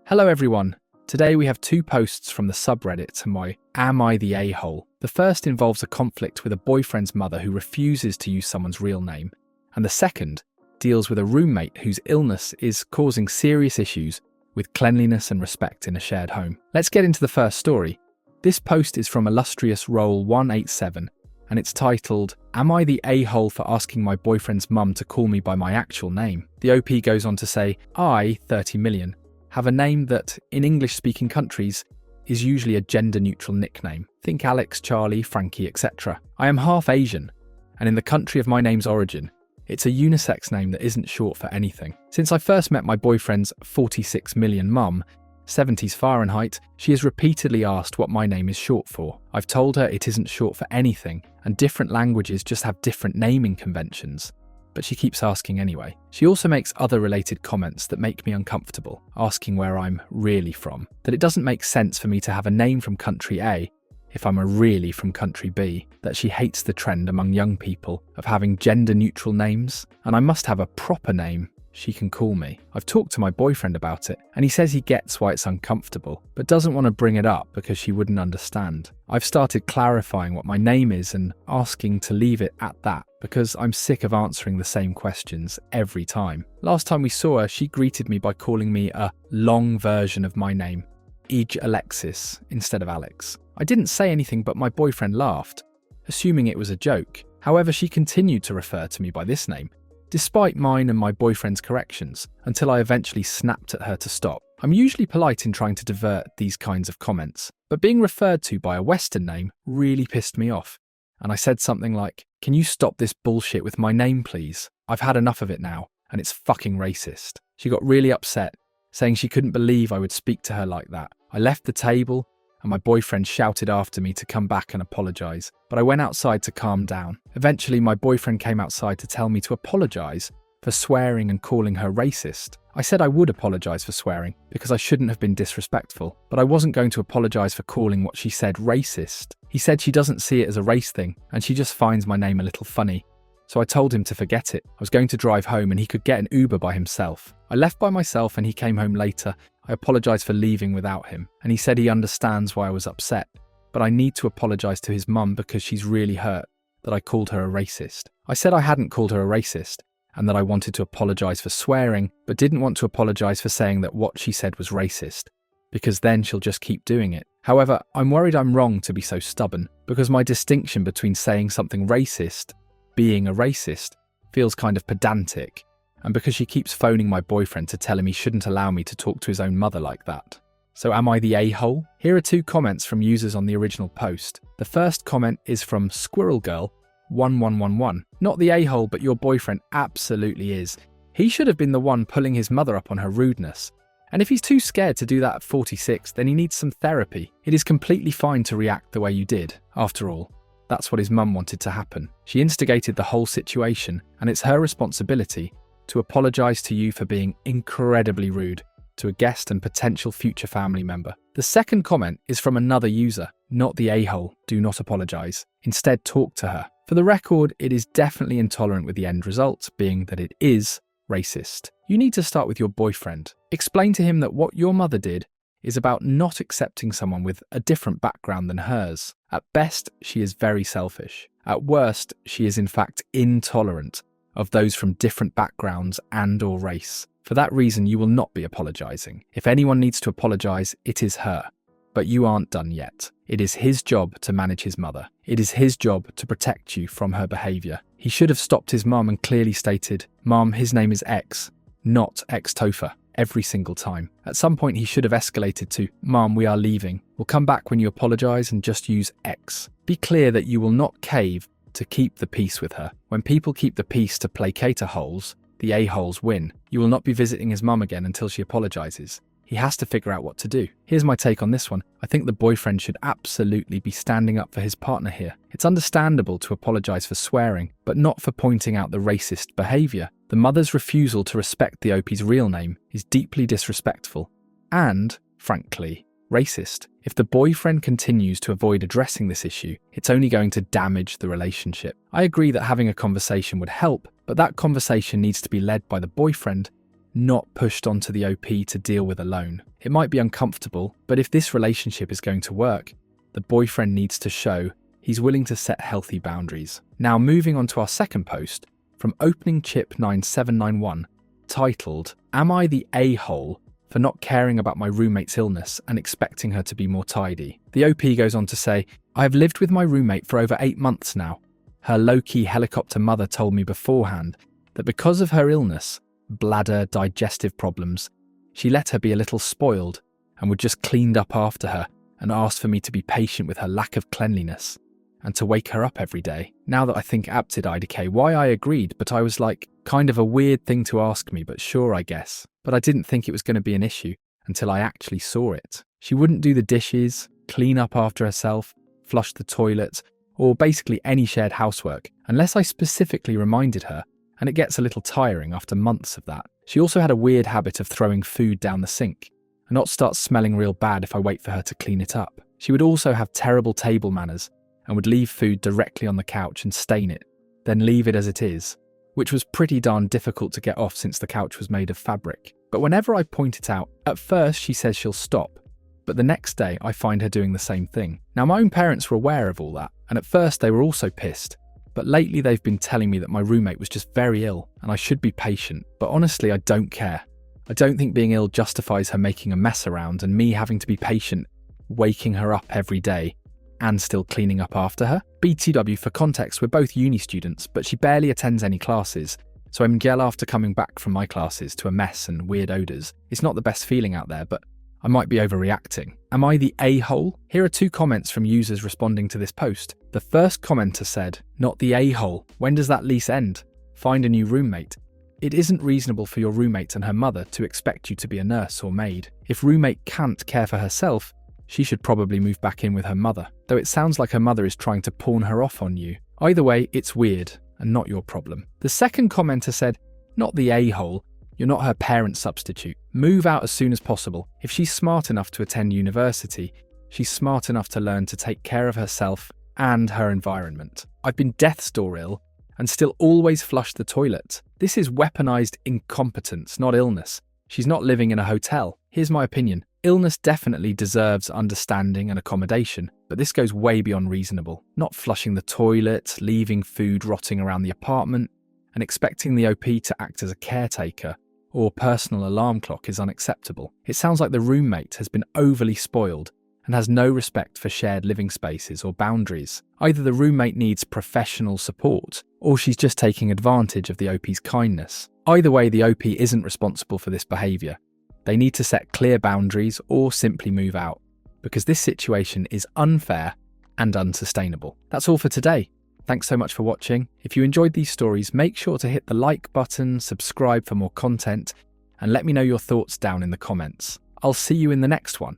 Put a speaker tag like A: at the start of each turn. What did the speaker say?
A: Hello everyone. Today we have two posts from the subreddit to my Am I the A-hole? The first involves a conflict with a boyfriend's mother who refuses to use someone's real name, and the second deals with a roommate whose illness is causing serious issues with cleanliness and respect in a shared home. Let's get into the first story. This post is from illustrious Roll 187, and it's titled, Am I the A-hole for asking my boyfriend's mum to call me by my actual name? The OP goes on to say, I, 30 million, have a name that, in English-speaking countries, is usually a gender-neutral nickname. Think Alex, Charlie, Frankie, etc. I am half Asian, and in the country of my name's origin, it's a unisex name that isn't short for anything. Since I first met my boyfriend's 46 million mum, 70s Fahrenheit, she has repeatedly asked what my name is short for. I've told her it isn't short for anything, and different languages just have different naming conventions. But she keeps asking anyway. She also makes other related comments that make me uncomfortable, asking where I'm really from. That it doesn't make sense for me to have a name from country A if I'm really from country B. That she hates the trend among young people of having gender-neutral names, and I must have a proper name she can call me. I've talked to my boyfriend about it, and he says he gets why it's uncomfortable, but doesn't want to bring it up because she wouldn't understand. I've started clarifying what my name is and asking to leave it at that because I'm sick of answering the same questions every time. Last time we saw her, she greeted me by calling me a long version of my name, Ij Alexis, instead of Alex. I didn't say anything, but my boyfriend laughed, assuming it was a joke. However, she continued to refer to me by this name, despite mine and my boyfriend's corrections, until I eventually snapped at her to stop. I'm usually polite in trying to divert these kinds of comments, but being referred to by a Western name really pissed me off, and I said something like, "Can you stop this bullshit with my name, please? I've had enough of it now, and it's fucking racist." She got really upset, saying she couldn't believe I would speak to her like that. I left the table, and my boyfriend shouted after me to come back and apologise, but I went outside to calm down. Eventually, my boyfriend came outside to tell me to apologise for swearing and calling her racist. I said I would apologise for swearing because I shouldn't have been disrespectful, but I wasn't going to apologise for calling what she said racist. He said she doesn't see it as a race thing, and she just finds my name a little funny. So I told him to forget it. I was going to drive home and he could get an Uber by himself. I left by myself and he came home later. I apologised for leaving without him, and he said he understands why I was upset, but I need to apologise to his mum because she's really hurt that I called her a racist. I said I hadn't called her a racist, and that I wanted to apologise for swearing, but didn't want to apologise for saying that what she said was racist, because then she'll just keep doing it. However, I'm worried I'm wrong to be so stubborn, because my distinction between saying something racist, being a racist, feels kind of pedantic, and because she keeps phoning my boyfriend to tell him he shouldn't allow me to talk to his own mother like that. So am I the a-hole? Here are two comments from users on the original post. The first comment is from Squirrel Girl 1111. Not the a-hole, but your boyfriend absolutely is. He should have been the one pulling his mother up on her rudeness. And if he's too scared to do that at 46, then he needs some therapy. It is completely fine to react the way you did. After all, that's what his mum wanted to happen. She instigated the whole situation, and it's her responsibility to apologise to you for being incredibly rude to a guest and potential future family member. The second comment is from another user. Not the a-hole, do not apologise. Instead, talk to her. For the record, it is definitely intolerant with the end result being that it is racist. You need to start with your boyfriend. Explain to him that what your mother did is about not accepting someone with a different background than hers. At best, she is very selfish. At worst, she is in fact intolerant of those from different backgrounds and or race. For that reason, you will not be apologising. If anyone needs to apologise, it is her. But you aren't done yet. It is his job to manage his mother. It is his job to protect you from her behaviour. He should have stopped his mum and clearly stated, "Mum, his name is X, not X Topher," every single time. At some point, he should have escalated to, "Mum, we are leaving. We'll come back when you apologise and just use X." Be clear that you will not cave to keep the peace with her. When people keep the peace to placate a-holes, the a-holes win. You will not be visiting his mum again until she apologises. He has to figure out what to do. Here's my take on this one. I think the boyfriend should absolutely be standing up for his partner here. It's understandable to apologise for swearing, but not for pointing out the racist behaviour. The mother's refusal to respect the OP's real name is deeply disrespectful and, frankly, racist. If the boyfriend continues to avoid addressing this issue, it's only going to damage the relationship. I agree that having a conversation would help, but that conversation needs to be led by the boyfriend not pushed onto the OP to deal with alone. It might be uncomfortable, but if this relationship is going to work, the boyfriend needs to show he's willing to set healthy boundaries. Now moving on to our second post from Opening Chip 9791, titled, "Am I the a-hole for not caring about my roommate's illness and expecting her to be more tidy?" The OP goes on to say, "I have lived with my roommate for over 8 months now. Her low-key helicopter mother told me beforehand that because of her illness, bladder, digestive problems, she let her be a little spoiled and would just cleaned up after her and asked for me to be patient with her lack of cleanliness and to wake her up every day. Now that I think aptid IDK, why I agreed, but I was like, kind of a weird thing to ask me, but sure, I guess. But I didn't think it was going to be an issue until I actually saw it. She wouldn't do the dishes, clean up after herself, flush the toilet, or basically any shared housework, unless I specifically reminded her, and it gets a little tiring after months of that. She also had a weird habit of throwing food down the sink, and not start smelling real bad if I wait for her to clean it up. She would also have terrible table manners, and would leave food directly on the couch and stain it, then leave it as it is, which was pretty darn difficult to get off since the couch was made of fabric. But whenever I point it out, at first she says she'll stop, but the next day I find her doing the same thing. Now my own parents were aware of all that, and at first they were also pissed, but lately they've been telling me that my roommate was just very ill and I should be patient, but honestly I don't care. I don't think being ill justifies her making a mess around and me having to be patient, waking her up every day and still cleaning up after her. BTW, for context, we're both uni students, but she barely attends any classes, so I'm gel after coming back from my classes to a mess and weird odours. It's not the best feeling out there, but I might be overreacting. Am I the a-hole? Here are 2 comments from users responding to this post. The first commenter said, "Not the a-hole. When does that lease end? Find a new roommate. It isn't reasonable for your roommate and her mother to expect you to be a nurse or maid. If roommate can't care for herself, she should probably move back in with her mother, though it sounds like her mother is trying to pawn her off on you. Either way, it's weird and not your problem." The second commenter said, "Not the a-hole. You're not her parent substitute. Move out as soon as possible. If she's smart enough to attend university, she's smart enough to learn to take care of herself and her environment. I've been death's door ill and still always flush the toilet. This is weaponized incompetence, not illness. She's not living in a hotel. Here's my opinion. Illness definitely deserves understanding and accommodation, but this goes way beyond reasonable. Not flushing the toilet, leaving food rotting around the apartment, and expecting the OP to act as a caretaker or personal alarm clock is unacceptable. It sounds like the roommate has been overly spoiled and has no respect for shared living spaces or boundaries. Either the roommate needs professional support, or she's just taking advantage of the OP's kindness. Either way, the OP isn't responsible for this behaviour. They need to set clear boundaries or simply move out, because this situation is unfair and unsustainable. That's all for today. Thanks so much for watching. If you enjoyed these stories, make sure to hit the like button, subscribe for more content, and let me know your thoughts down in the comments. I'll see you in the next one.